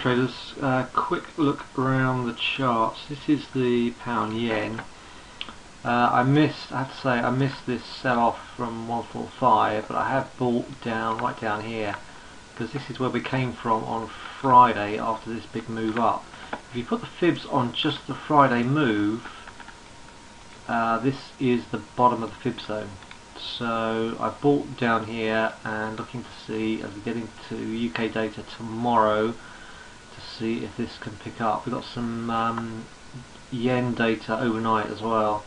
traders, quick look around the charts. This is the pound yen. I have to say I missed this sell off from 145, but I have bought down right down here because this is where we came from on Friday after this big move up. If you put the fibs on just the Friday move, this is the bottom of the fib zone. So I bought down here and looking to see as we get into UK data tomorrow to see if this can pick up. We've got some yen data overnight as well.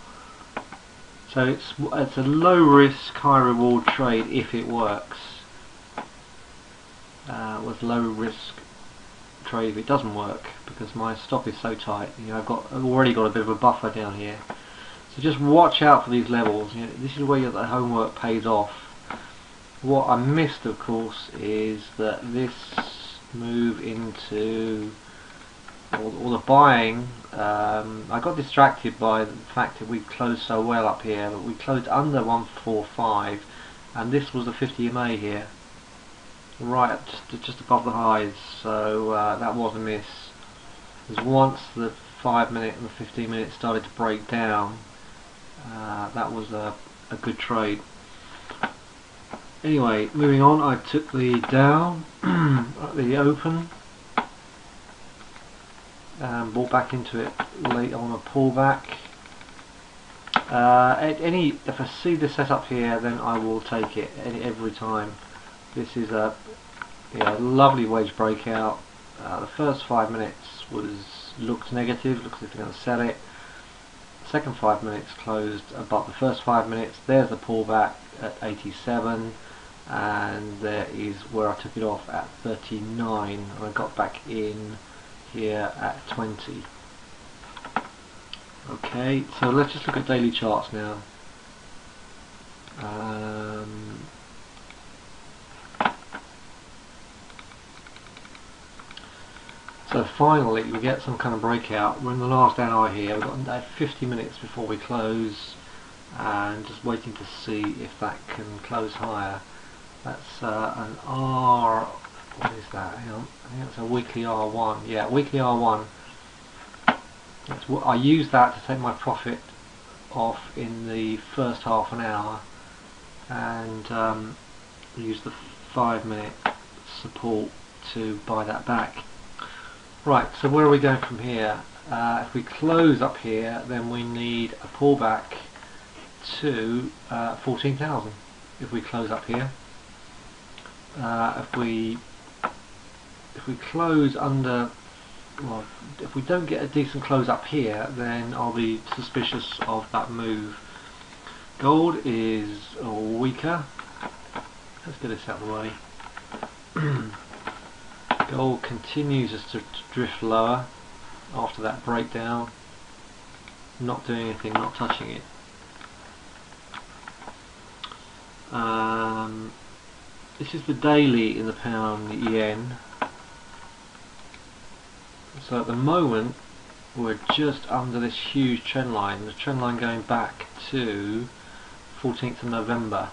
So it's a low risk, high reward trade if it works. With low risk trade if it doesn't work, because my stop is so tight. I've already got a bit of a buffer down here. So just watch out for these levels. This is where the homework pays off. What I missed, of course, is that this move into all the buying. I got distracted by the fact that we closed so well up here, but we closed under 145, and this was the 50 MA here, right just above the highs. So that was a miss. Because once the 5 minute and the 15 minutes started to break down, that was a good trade. Anyway, moving on, I took the down at the open and bought back into it late on a pullback. If I see the setup here, then I will take it every time. This is a lovely wedge breakout. The first 5 minutes looked negative, looks as if they're going to sell it. Second 5 minutes closed above the first 5 minutes. There's the pullback at 87, and there is where I took it off at 39, and I got back in here at 20. Okay, so let's just look at daily charts now. So finally we get some kind of breakout. We're in the last hour here. We've got 50 minutes before we close, and just waiting to see if that can close higher. That's an R. What is that? Hang on. I think it's a weekly R1. Yeah, weekly R1. I use that to take my profit off in the first half an hour, and use the 5 minute support to buy that back. Right, so where are we going from here? If we close up here, then we need a pullback to 14,000 if we close up here. If we close under, well, if we don't get a decent close up here, then I'll be suspicious of that move. Gold is weaker. Let's get this out of the way. Gold continues to drift lower after that breakdown, not doing anything, not touching it. This is the daily in the pound yen. So at the moment we're just under this huge trend line, the trend line going back to 14th of November.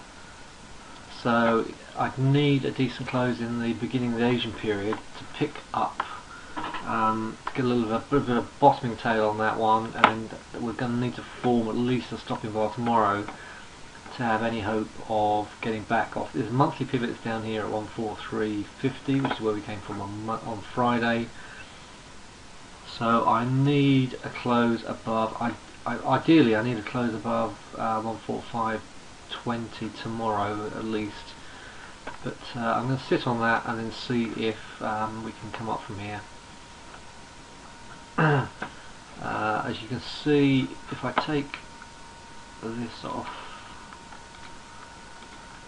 So I'd need a decent close in the beginning of the Asian period to pick up, to get a bit of a bottoming tail on that one, and we're going to need to form at least a stopping bar tomorrow to have any hope of getting back off. There's monthly pivots down here at 143.50, which is where we came from on Friday. So I need a close above, ideally I need a close above 145.20 tomorrow at least, but I'm going to sit on that and then see if we can come up from here. As you can see, if I take this off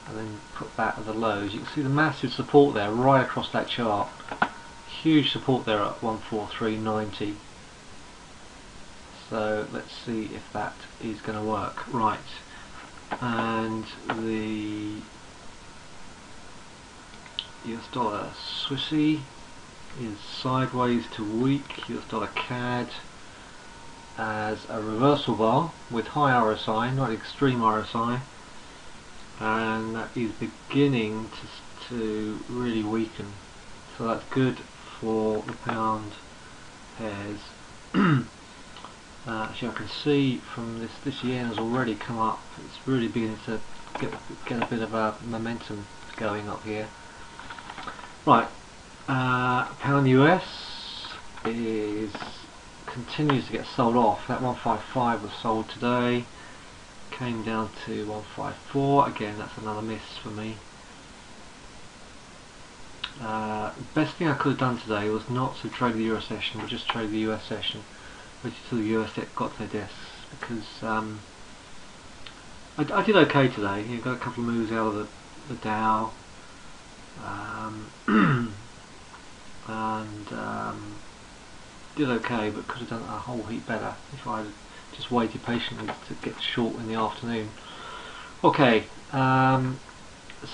and then put that at the lows, you can see the massive support there right across that chart. Huge support there at 143.90. So let's see if that is going to work. Right, and the US dollar Swissy is sideways to weak. US dollar CAD as a reversal bar with high RSI, not extreme RSI, and that is beginning to really weaken. So that's good for the pound pairs. Actually, I can see from this yen has already come up. It's really beginning to get a bit of a momentum going up here. Right, pound US continues to get sold off. That 155 was sold today, came down to 154. Again, that's another miss for me. Best thing I could have done today was not to trade the Euro session, but just trade the US session, which until the US got their desks, because I did okay today. You got a couple of moves out of the Dow, and did okay, but could have done a whole heap better if I had just waited patiently to get short in the afternoon. Okay,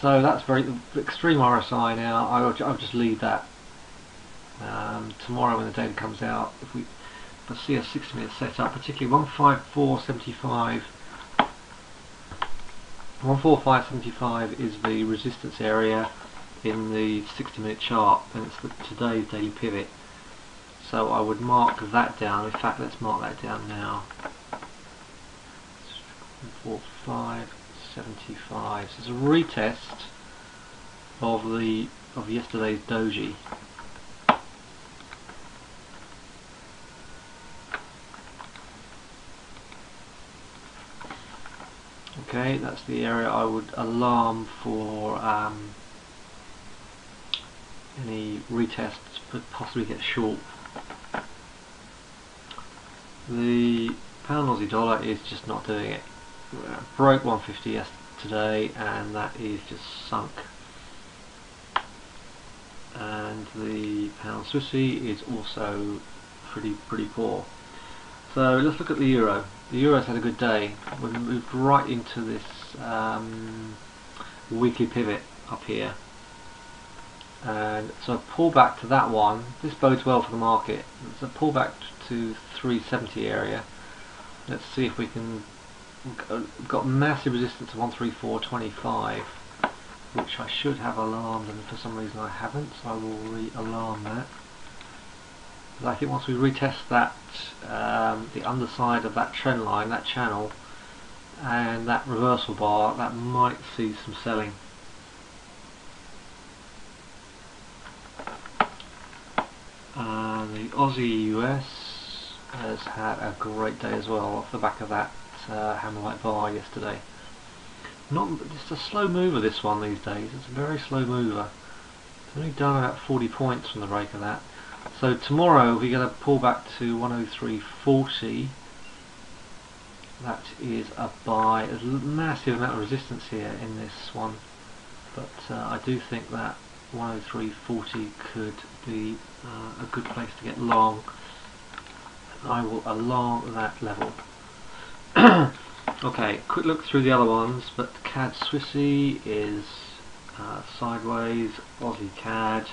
so that's very extreme RSI now. I'll just leave that. Tomorrow when the data comes out, if I see a 60-minute setup, particularly 154.75, 145.75 is the resistance area in the 60-minute chart, and it's today's daily pivot. So I would mark that down. In fact, let's mark that down now. 145.75. So it's a retest of yesterday's doji. Okay, that's the area I would alarm for any retests, but possibly get short. The pound Aussie dollar is just not doing it. Broke 150 yesterday, and that is just sunk. And the pound Swissy is also pretty poor. So let's look at the euro. The euro's had a good day. We've moved right into this weekly pivot up here, and so a pullback to that one. This bodes well for the market. It's a pullback to 370 area. Let's see if we can. We've got massive resistance to 134.25, which I should have alarmed, and for some reason I haven't, so I will re-alarm that. I think once we retest that, the underside of that trend line, that channel, and that reversal bar, that might see some selling. The Aussie US has had a great day as well off the back of that hammerlight bar yesterday. Just a slow mover, this one these days. It's a very slow mover. It's only done about 40 points from the break of that. So tomorrow we get a pullback to 103.40. That is a buy. There's a massive amount of resistance here in this one, but I do think that 103.40 could be a good place to get long. I will alarm that level. Okay, quick look through the other ones, but CAD Swissy is sideways. Aussie CAD,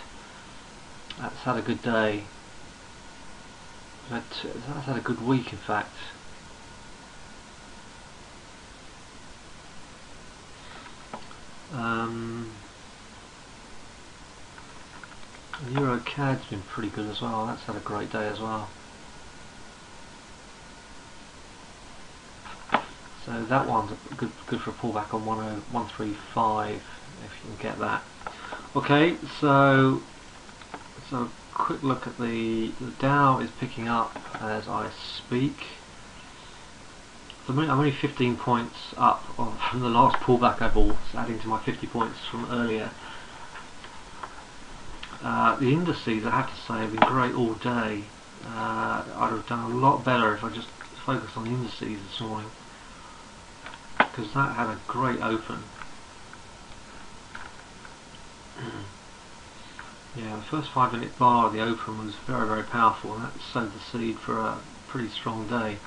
that's had a good day. That's had a good week, in fact. Euro CAD's been pretty good as well. That's had a great day as well. So that one's good for a pullback on 135 if you can get that. Okay, so a quick look at the Dow is picking up as I speak. I'm only 15 points up from the last pullback I bought, adding to my 50 points from earlier. The indices, I have to say, have been great all day. I'd have done a lot better if I just focused on the indices this morning, because that had a great open. Yeah, the first 5-minute bar of the open was very powerful, and that sowed the seed for a pretty strong day.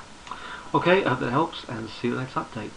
Okay, I hope that helps, and see you at the next update.